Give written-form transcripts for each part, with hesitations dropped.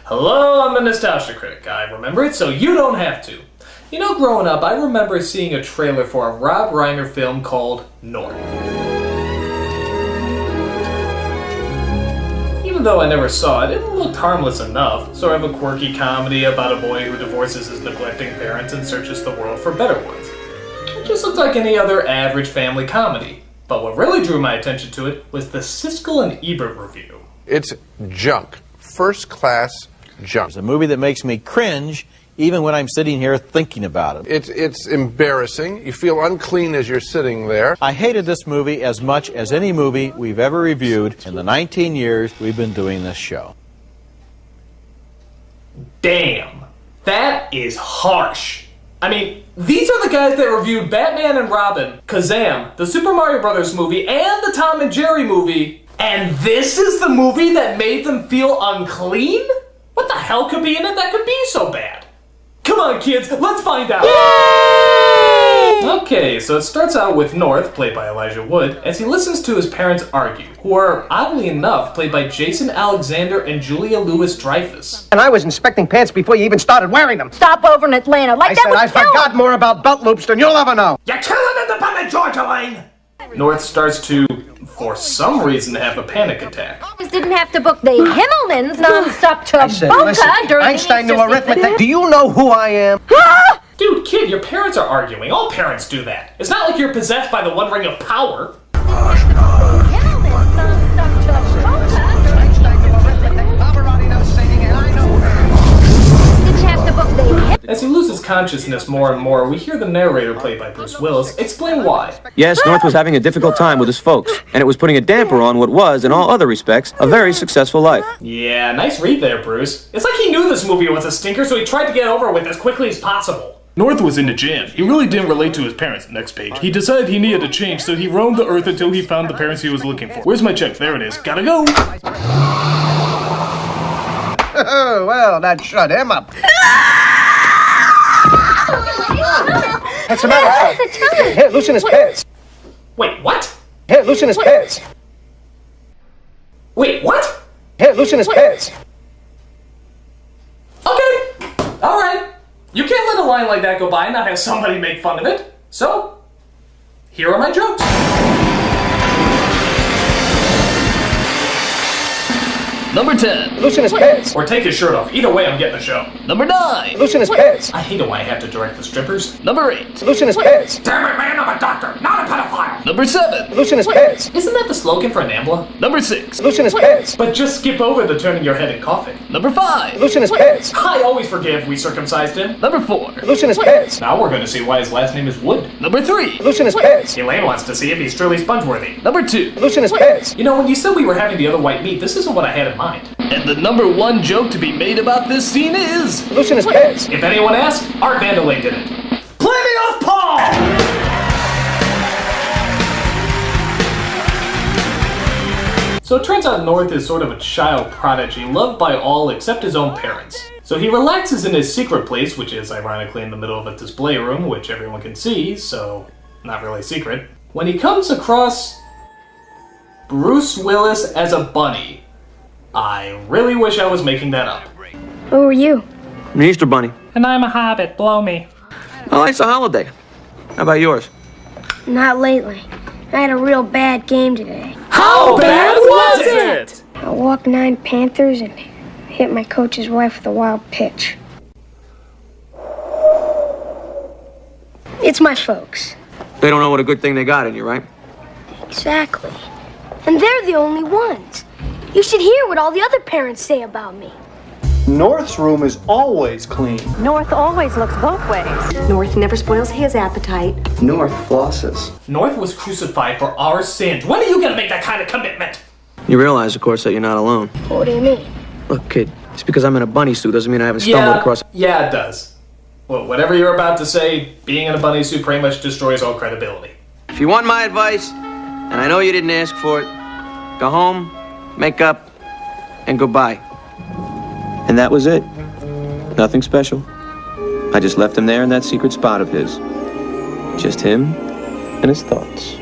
Hello, I'm the Nostalgia Critic. I remember it so you don't have to. You know, growing up, I remember seeing a trailer for a Rob Reiner film called North. Even though I never saw it, it looked harmless enough. Sort of a quirky comedy about a boy who divorces his neglecting parents and searches the world for better ones. It just looked like any other average family comedy. But what really drew my attention to it was the Siskel and Ebert review. It's junk. First class junk. It's a movie that makes me cringe even when I'm sitting here thinking about it. It's embarrassing. You feel unclean as you're sitting there. I hated this movie as much as any movie we've ever reviewed in the 19 years we've been doing this show. Damn. That is harsh. I mean, these are the guys that reviewed Batman and Robin, Kazam, the Super Mario Brothers movie, and the Tom and Jerry movie, and this is the movie that made them feel unclean? What the hell could be in it that could be so bad? Come on, kids, let's find out! Yay! Okay, so it starts out with North, played by Elijah Wood, as he listens to his parents argue, who are, oddly enough, played by Jason Alexander and Julia Louis-Dreyfus. And I was inspecting pants before you even started wearing them. Stop over in Atlanta. Like that would I forgot more about belt loops than you'll ever know. You're killing independent Georgia Lane! North starts to, for some reason, have a panic attack. Just didn't have to book the Himmelmans non-stop to Boca during Einstein the knew arithmetic. Do you know who I am? Dude, kid, your parents are arguing. All parents do that. It's not like you're possessed by the One Ring of Power. Himmelmans non-stop to Boca. Einstein knew arithmetic. Pavarotti knows singing, and I know her. Didn't have to book the As he loses consciousness more and more, we hear the narrator, played by Bruce Willis, explain why. Yes, North was having a difficult time with his folks, and it was putting a damper on what was, in all other respects, a very successful life. Yeah, nice read there, Bruce. It's like he knew this movie was a stinker, so he tried to get over with as quickly as possible. North was in a jam. He really didn't relate to his parents. Next page. He decided he needed a change, so he roamed the earth until he found the parents he was looking for. Where's my check? There it is. Gotta go! Oh, well, that shut him up. What's the matter? Here, loosen his pants. Wait, what? Here, loosen his pants. Wait, what? Here, loosen his pants. Okay, alright. You can't let a line like that go by and not have somebody make fun of it. So, here are my jokes. Number 10. Loosen his pants. Or take his shirt off. Either way, I'm getting the show. Number 9. Loosen his pants. I hate it when I have to direct the strippers. Number 8. Loosen his pants. Damn it, man, I'm a doctor, not a pedophile. Number 7. Loosen his pants. Isn't that the slogan for Nambla? Number 6. Loosen his pants. But just skip over the turning your head and coughing. Number 5. Loosen his pants. I always forgive we circumcised him. Number 4. Loosen his pants. Now we're going to see why his last name is Wood. Number 3. Loosen his pants. Elaine wants to see if he's truly sponge-worthy. Number 2. Loosen his pants. You know, when you said we were having the other white meat, this isn't what I had in mind. And the number 1 joke to be made about this scene is... Loosen his pants. If anyone asks, Art Vandelay did it. Play me off, Paul! So it turns out North is sort of a child prodigy, loved by all except his own parents. So he relaxes in his secret place, which is ironically in the middle of a display room, which everyone can see, so not really secret, when he comes across Bruce Willis as a bunny. I really wish I was making that up. Who are you? An Easter Bunny. And I'm a hobbit, blow me. Oh, it's a holiday. How about yours? Not lately. I had a real bad game today. How bad was it? I walked 9 Panthers and hit my coach's wife with a wild pitch. It's my folks. They don't know what a good thing they got in you, right? Exactly. And they're the only ones. You should hear what all the other parents say about me. North's room is always clean. North always looks both ways. North never spoils his appetite. North flosses. North was crucified for our sins. When are you gonna make that kind of commitment? You realize, of course, that you're not alone. What do you mean? Look, kid, just because I'm in a bunny suit doesn't mean I haven't stumbled across... Yeah, it does. Well, whatever you're about to say, being in a bunny suit pretty much destroys all credibility. If you want my advice, and I know you didn't ask for it, go home, make up, and goodbye. And that was it. Nothing special. I just left him there in that secret spot of his. Just him and his thoughts.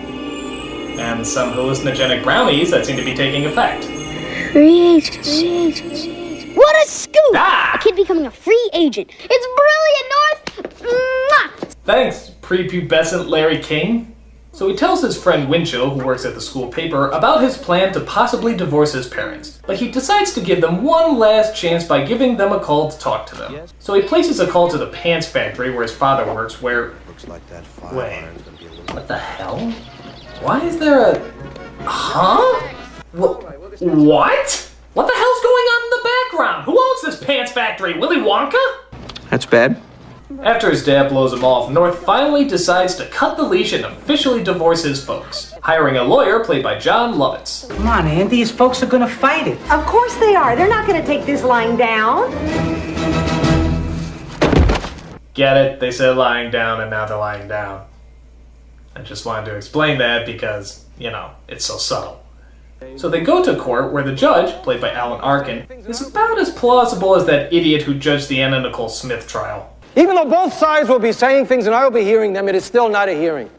And some hallucinogenic brownies that seem to be taking effect. What a scoop! becoming a free agent. It's brilliant, North! Mwah! Thanks, prepubescent Larry King. So he tells his friend Winchell, who works at the school paper, about his plan to possibly divorce his parents. But he decides to give them one last chance by giving them a call to talk to them. So he places a call to the pants factory where his father works, where... Wait, what the hell? Why is there a... Huh? What? What the hell's going on in the background? Who owns this pants factory? Willy Wonka? That's bad. After his dad blows him off, North finally decides to cut the leash and officially divorce his folks, hiring a lawyer played by John Lovitz. Come on, Andy, these folks are gonna fight it. Of course they are. They're not going to take this lying down. Get it? They said lying down and now they're lying down. I just wanted to explain that because, you know, it's so subtle. So they go to court where the judge, played by Alan Arkin, is about as plausible as that idiot who judged the Anna Nicole Smith trial. Even though both sides will be saying things and I will be hearing them, it is still not a hearing.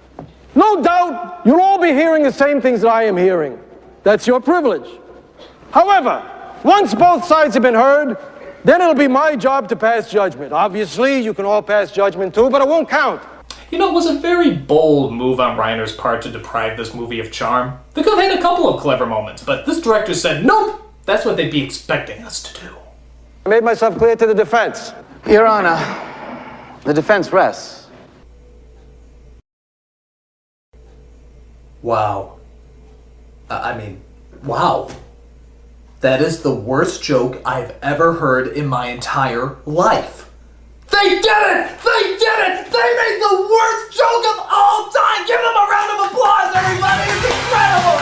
No doubt, you'll all be hearing the same things that I am hearing. That's your privilege. However, once both sides have been heard, then it'll be my job to pass judgment. Obviously, you can all pass judgment too, but it won't count. You know, it was a very bold move on Reiner's part to deprive this movie of charm. They could have had a couple of clever moments, but this director said, nope, that's what they'd be expecting us to do. I made myself clear to the defense. Your Honor, the defense rests. Wow. Wow. That is the worst joke I've ever heard in my entire life. They did it! They did it! They made the worst joke of all time! Give them a round of applause, everybody! It's incredible!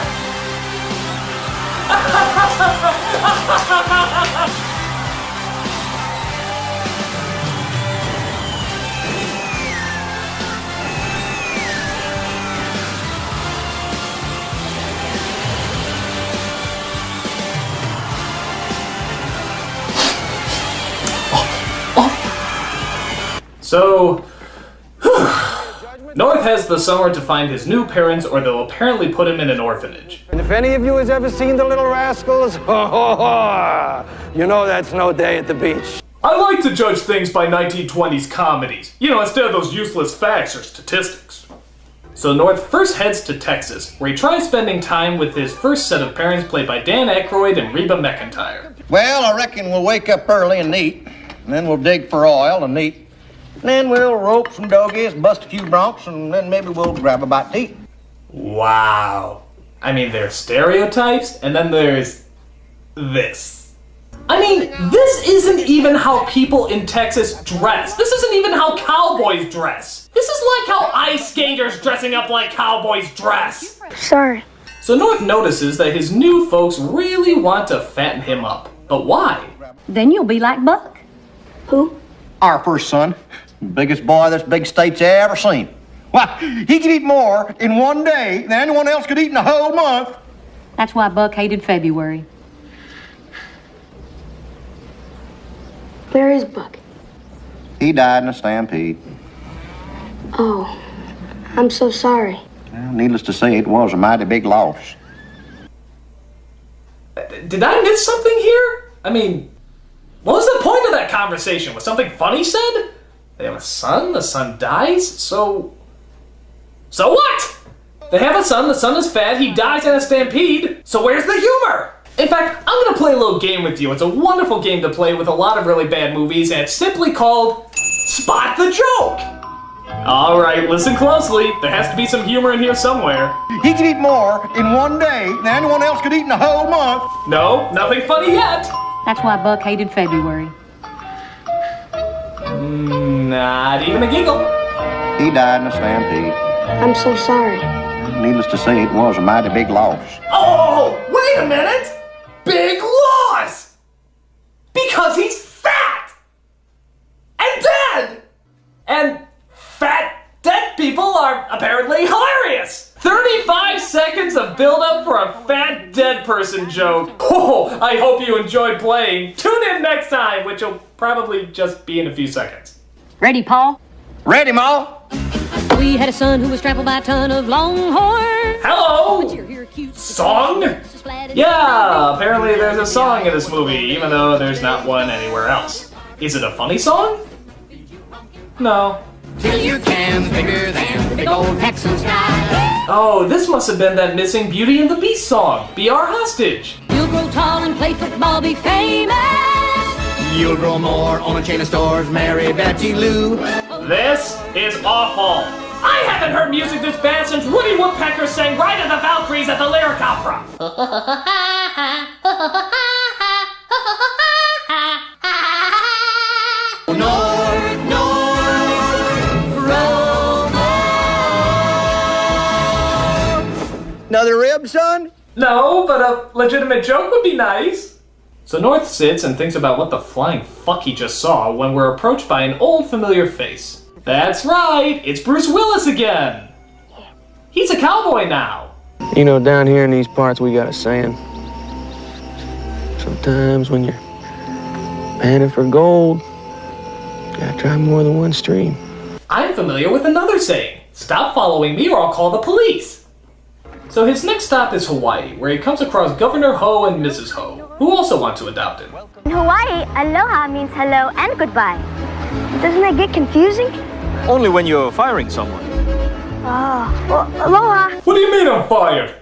So, North has the summer to find his new parents or they'll apparently put him in an orphanage. And if any of you has ever seen The Little Rascals, you know that's no day at the beach. I like to judge things by 1920s comedies, you know, instead of those useless facts or statistics. So North first heads to Texas, where he tries spending time with his first set of parents played by Dan Aykroyd and Reba McEntire. Well, I reckon we'll wake up early and eat, and then we'll dig for oil and eat. Then we'll rope some doggies, bust a few broncs, and then maybe we'll grab a bite to eat. Wow. I mean, there's stereotypes, and then there's this. I mean, this isn't even how people in Texas dress. This isn't even how cowboys dress. This is like how ice skaters dressing up like cowboys dress. Sorry. So North notices that his new folks really want to fatten him up. But why? Then you'll be like Buck. Who? Our first son, biggest boy this big state's ever seen. Why, he could eat more in one day than anyone else could eat in a whole month. That's why Buck hated February. Where is Buck? He died in a stampede. Oh, I'm so sorry. Well, needless to say, it was a mighty big loss. Did I miss something here? I mean, what was the point of that conversation? Was something funny said? They have a son, the son dies, so what? They have a son, the son is fat, he dies in a stampede, so where's the humor? In fact, I'm gonna play a little game with you. It's a wonderful game to play with a lot of really bad movies, and it's simply called Spot the Joke. All right, listen closely. There has to be some humor in here somewhere. He could eat more in one day than anyone else could eat in a whole month. No, nothing funny yet. That's why Buck hated February. Not even a giggle. He died in a stampede. I'm so sorry. Needless to say, it was a mighty big loss. Oh, wait a minute! Big loss! Because he's fat! And dead! And fat dead people are apparently hilarious! 35 seconds of build-up for a fat dead person joke. Oh, I hope you enjoyed playing. Tune in next time, which will probably just be in a few seconds. Ready, Paul? Ready, Ma? We had a son who was trampled by a ton of longhorns. Hello! Song? Yeah, apparently there's a song in this movie, even though there's not one anywhere else. Is it a funny song? No. Till you can bigger than the big old Texas sky. Oh, this must have been that missing Beauty and the Beast song. Be Our Hostage. You'll grow tall and play football, be famous. You'll grow more on a chain of stores, Mary Betty Lou. This is awful. I haven't heard music this bad since Woody Woodpecker sang Ride of the Valkyries at the Lyric Opera. North, north, roll north. Another rib, son? No, but a legitimate joke would be nice. So North sits and thinks about what the flying fuck he just saw when we're approached by an old familiar face. That's right, it's Bruce Willis again. He's a cowboy now. You know, down here in these parts, we got a saying. Sometimes when you're panning for gold, you gotta try more than one stream. I'm familiar with another saying. Stop following me or I'll call the police. So his next stop is Hawaii, where he comes across Governor Ho and Mrs. Ho, who also want to adopt him. In Hawaii, aloha means hello and goodbye. Doesn't that get confusing? Only when you're firing someone. Well, aloha. What do you mean I'm fired?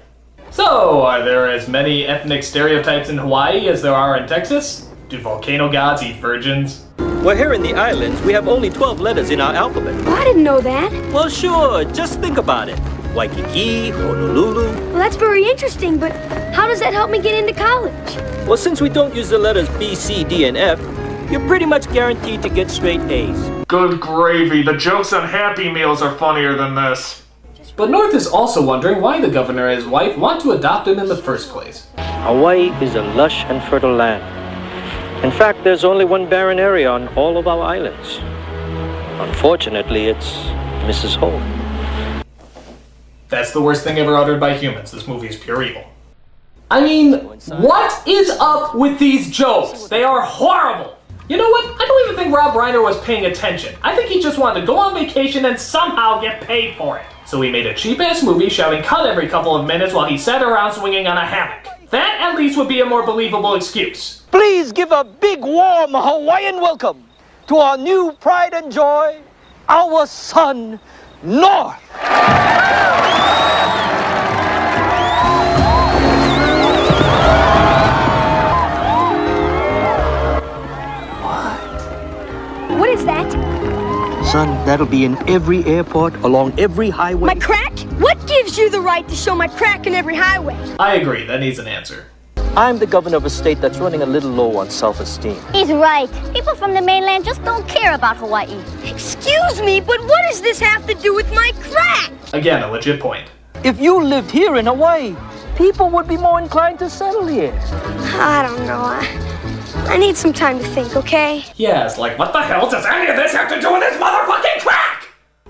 So, are there as many ethnic stereotypes in Hawaii as there are in Texas? Do volcano gods eat virgins? Well, here in the islands, we have only 12 letters in our alphabet. Oh, I didn't know that. Well, sure, just think about it. Waikiki, Honolulu. Well, that's very interesting, but how does that help me get into college? Well, since we don't use the letters B, C, D, and F, you're pretty much guaranteed to get straight A's. Good gravy, the jokes on Happy Meals are funnier than this. But North is also wondering why the governor and his wife want to adopt him in the first place. Hawaii is a lush and fertile land. In fact, there's only one barren area on all of our islands. Unfortunately, it's Mrs. Ho. That's the worst thing ever uttered by humans. This movie is pure evil. I mean, what is up with these jokes? They are horrible. You know what? I don't even think Rob Reiner was paying attention. I think he just wanted to go on vacation and somehow get paid for it. So he made a cheap-ass movie shouting cut every couple of minutes while he sat around swinging on a hammock. That at least would be a more believable excuse. Please give a big, warm Hawaiian welcome to our new pride and joy, our son, North. What is that? Son, that'll be in every airport, along every highway. My crack? What gives you the right to show my crack in every highway? I agree, that needs an answer. I'm the governor of a state that's running a little low on self-esteem. He's right. People from the mainland just don't care about Hawaii. Excuse me, but what does this have to do with my crack? Again, a legit point. If you lived here in Hawaii, people would be more inclined to settle here. I don't know. I need some time to think, okay? Yes, like what the hell does any of this have to do with this motherfucking crack?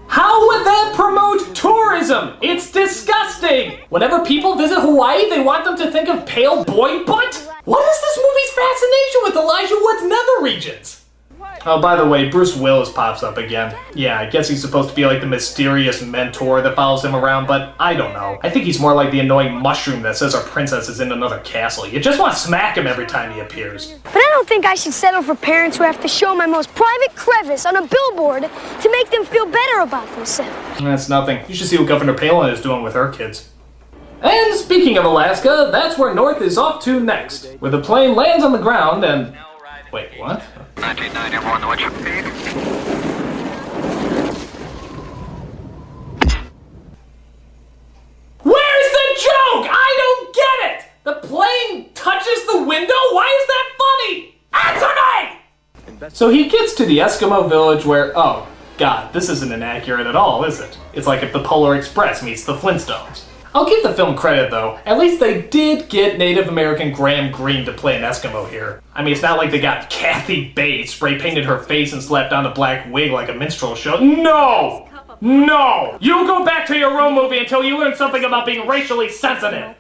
How would that promote tourism? It's disgusting! Whenever people visit Hawaii, they want them to think of pale boy butt? What is this movie's fascination with Elijah Wood's nether regions? Oh, by the way, Bruce Willis pops up again. Yeah, I guess he's supposed to be like the mysterious mentor that follows him around, but I don't know. I think he's more like the annoying mushroom that says our princess is in another castle. You just want to smack him every time he appears. But I don't think I should settle for parents who have to show my most private crevice on a billboard to make them feel better about themselves. That's nothing. You should see what Governor Palin is doing with her kids. And speaking of Alaska, that's where North is off to next, where the plane lands on the ground and... Wait, what? 1991, what's your speed? Where's the joke? I don't get it! The plane touches the window? Why is that funny? Answer me! So he gets to the Eskimo village where... Oh, God, this isn't inaccurate at all, is it? It's like if the Polar Express meets the Flintstones. I'll give the film credit, though. At least they did get Native American Graham Greene to play an Eskimo here. I mean, it's not like they got Kathy Bates, spray-painted her face and slapped on a black wig like a minstrel show. No! No! You go back to your own movie until you learn something about being racially sensitive.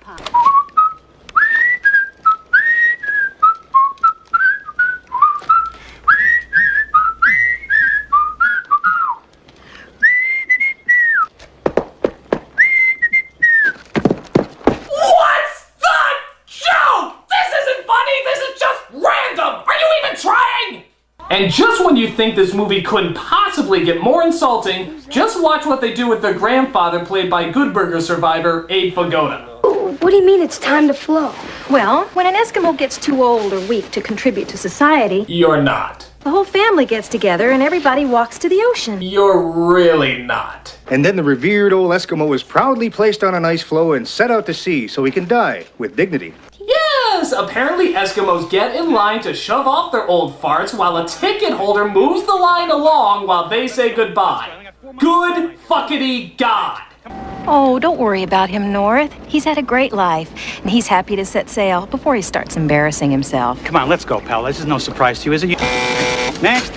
And just when you think this movie couldn't possibly get more insulting, just watch what they do with their grandfather, played by Good Burger survivor Abe Vigoda. What do you mean it's time to flow? Well, when an Eskimo gets too old or weak to contribute to society, You're not. the whole family gets together and everybody walks to the ocean. You're really not. And then the revered old Eskimo is proudly placed on an ice floe and set out to sea so he can die with dignity. Yes! Apparently Eskimos get in line to shove off their old farts while a ticket holder moves the line along while they say goodbye. Good fuckity God! Oh, don't worry about him, North. He's had a great life, and he's happy to set sail before he starts embarrassing himself. Come on, let's go, pal. This is no surprise to you, is it? Next.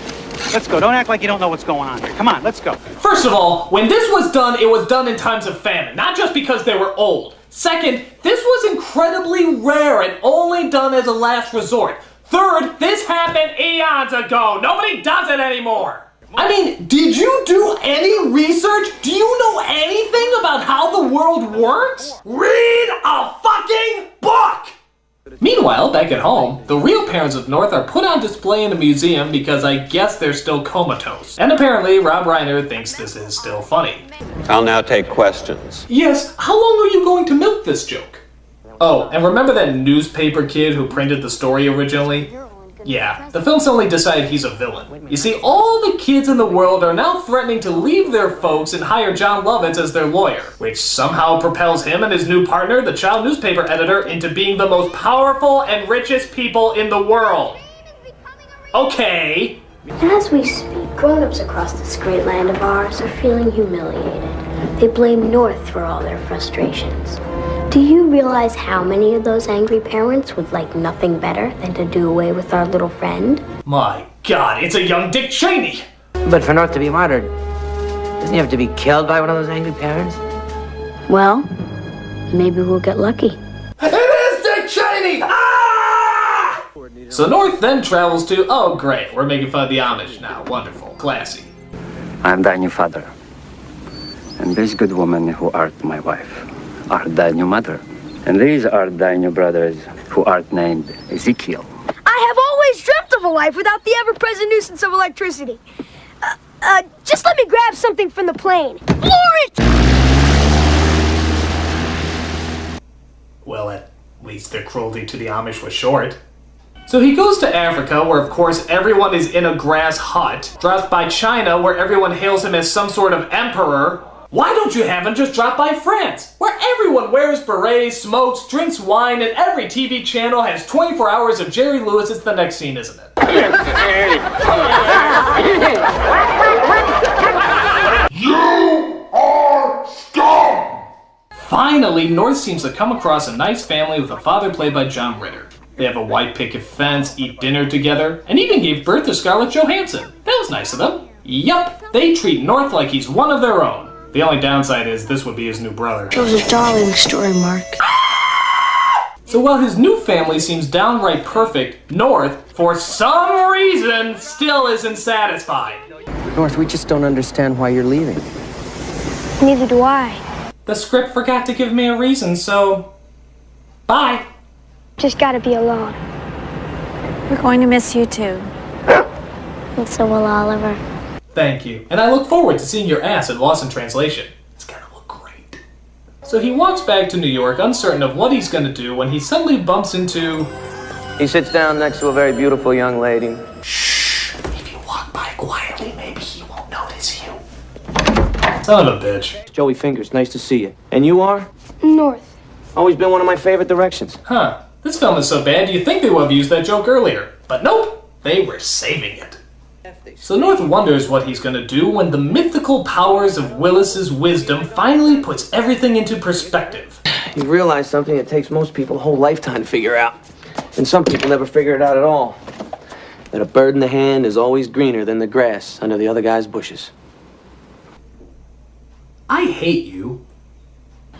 Let's go. Don't act like you don't know what's going on here. Come on, let's go. First of all, when this was done, it was done in times of famine, not just because they were old. Second, this was incredibly rare and only done as a last resort. Third, this happened eons ago. Nobody does it anymore. I mean, did you do any research? Do you know anything about how the world works? Read a fucking book! Meanwhile, back at home, the real parents of North are put on display in a museum because I guess they're still comatose. And apparently, Rob Reiner thinks this is still funny. I'll now take questions. Yes, how long are you going to milk this joke? Oh, and remember that newspaper kid who printed the story originally? Yeah, the film suddenly decided he's a villain. You see, all the kids in the world are now threatening to leave their folks and hire John Lovitz as their lawyer, which somehow propels him and his new partner, the child newspaper editor, into being the most powerful and richest people in the world. Okay. As we speak, grown-ups across this great land of ours are feeling humiliated. They blame North for all their frustrations. Do you realize how many of those angry parents would like nothing better than to do away with our little friend? My God, it's a young Dick Cheney! But for North to be martyred, doesn't he have to be killed by one of those angry parents? Well, maybe we'll get lucky. It is Dick Cheney! Ah! So North then travels to, oh great, we're making fun of the Amish now. Wonderful, classy. I'm thy new father, and this good woman who art my wife art thy new mother, and these are thy new brothers who art named Ezekiel. I have always dreamt of a life without the ever-present nuisance of electricity. Just let me grab something from the plane. Floor it! Well, at least their cruelty to the Amish was short. So he goes to Africa, where of course everyone is in a grass hut, drops by China, where everyone hails him as some sort of emperor. Why don't you have him just drop by France, where everyone wears berets, smokes, drinks wine, and every TV channel has 24 hours of Jerry Lewis? It's the next scene, isn't it? You are scum! Finally, North seems to come across a nice family with a father played by John Ritter. They have a white picket fence, eat dinner together, and even gave birth to Scarlett Johansson. That was nice of them. Yup, they treat North like he's one of their own. The only downside is this would be his new brother. It was a darling story, Mark. So while his new family seems downright perfect, North, for some reason, still isn't satisfied. North, we just don't understand why you're leaving. Neither do I. The script forgot to give me a reason, so... bye. Just gotta be alone. We're going to miss you too. And so will Oliver. Thank you. And I look forward to seeing your ass at Lost in Translation. It's gonna look great. So he walks back to New York, uncertain of what he's gonna do, when he suddenly bumps into... He sits down next to a very beautiful young lady. Shh! If you walk by quietly, maybe he won't notice you. Son of a bitch. Joey Fingers, nice to see you. And you are? North. Always been one of my favorite directions. Huh. This film is so bad you'd think they would have used that joke earlier. But nope, they were saving it. So North wonders what he's gonna do when the mythical powers of Willis's wisdom finally puts everything into perspective. You realize something that takes most people a whole lifetime to figure out. And some people never figure it out at all. That a bird in the hand is always greener than the grass under the other guy's bushes. I hate you.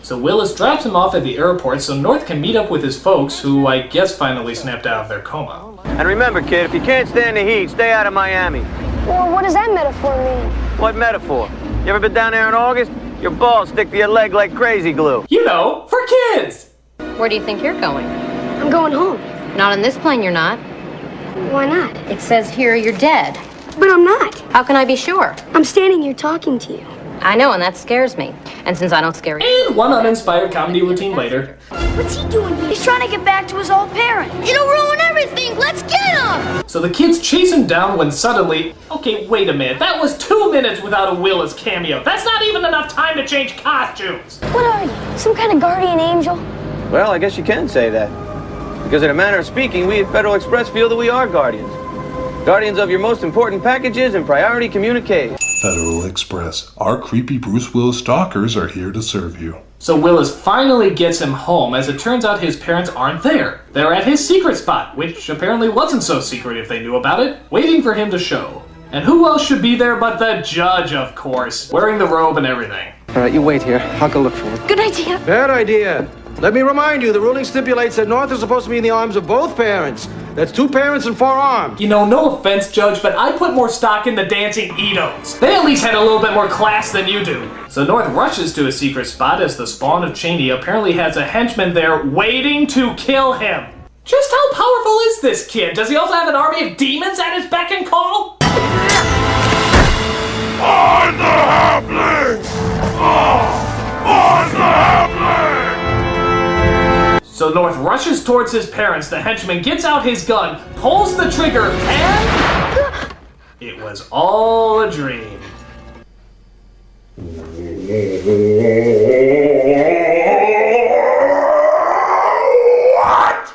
So Willis drops him off at the airport so North can meet up with his folks, who I guess finally snapped out of their coma. And remember, kid, if you can't stand the heat, stay out of Miami. Well, what does that metaphor mean? What metaphor? You ever been down there in August? Your balls stick to your leg like crazy glue. You know, for kids! Where do you think you're going? I'm going home. Not on this plane, you're not. Why not? It says here you're dead. But I'm not. How can I be sure? I'm standing here talking to you. I know, and that scares me. And since I don't scare you... And one uninspired comedy routine later. What's he doing here? He's trying to get back to his old parent. It'll ruin everything. Let's get him! So the kids chase him down when suddenly... Okay, wait a minute. That was 2 minutes without a Willis cameo. That's not even enough time to change costumes. What are you? Some kind of guardian angel? Well, I guess you can say that. Because in a manner of speaking, we at Federal Express feel that we are guardians. Guardians of your most important packages and priority communiques. Federal Express. Our creepy Bruce Willis stalkers are here to serve you. So Willis finally gets him home. As it turns out, his parents aren't there. They're at his secret spot, which apparently wasn't so secret if they knew about it, waiting for him to show. And who else should be there but the judge, of course, wearing the robe and everything. All right, you wait here. I'll go look for him. Good idea. Bad idea. Let me remind you, the ruling stipulates that North is supposed to be in the arms of both parents. That's 2 parents and 4 arms. You know, no offense, Judge, but I put more stock in the dancing Edos. They at least had a little bit more class than you do. So North rushes to his secret spot as the spawn of Cheney apparently has a henchman there waiting to kill him. Just how powerful is this kid? Does he also have an army of demons at his beck and call? I'm the halfling! I'm the halfling! So North rushes towards his parents, the henchman gets out his gun, pulls the trigger, and... it was all a dream. What?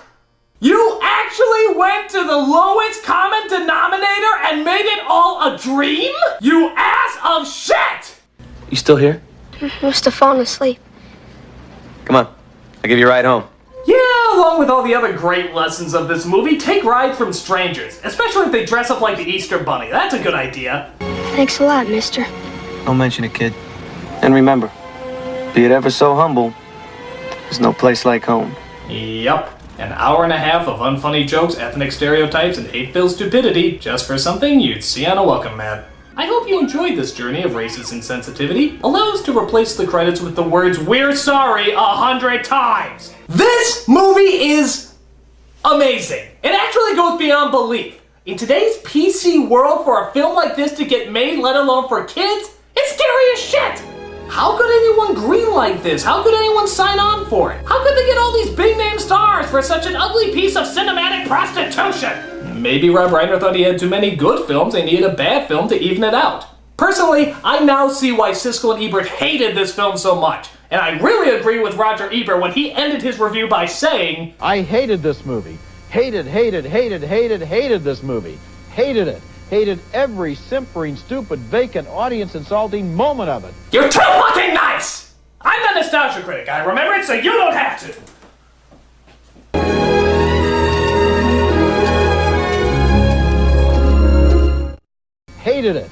You actually went to the lowest common denominator and made it all a dream? You ass of shit! You still here? Must have fallen asleep. Come on. I'll give you a ride home. Yeah, along with all the other great lessons of this movie, take rides from strangers, especially if they dress up like the Easter Bunny. That's a good idea. Thanks a lot, mister. Don't mention it, kid. And remember, be it ever so humble, there's no place like home. Yup. An hour and a half of unfunny jokes, ethnic stereotypes, and hate-filled stupidity just for something you'd see on a welcome mat. I hope you enjoyed this journey of racist insensitivity. Allow us to replace the credits with the words, "We're sorry," 100 times. This movie is amazing. It actually goes beyond belief. In today's PC world, for a film like this to get made, let alone for kids, it's scary as shit. How could anyone greenlight this? How could anyone sign on for it? How could they get all these big-name stars for such an ugly piece of cinematic prostitution? Maybe Rob Reiner thought he had too many good films and needed a bad film to even it out. Personally, I now see why Siskel and Ebert hated this film so much. And I really agree with Roger Ebert when he ended his review by saying, I hated this movie. Hated this movie. Hated it. Hated every simpering, stupid, vacant, audience-insulting moment of it. You're too fucking nice! I'm the nostalgia critic. I remember it so you don't have to. Hated it.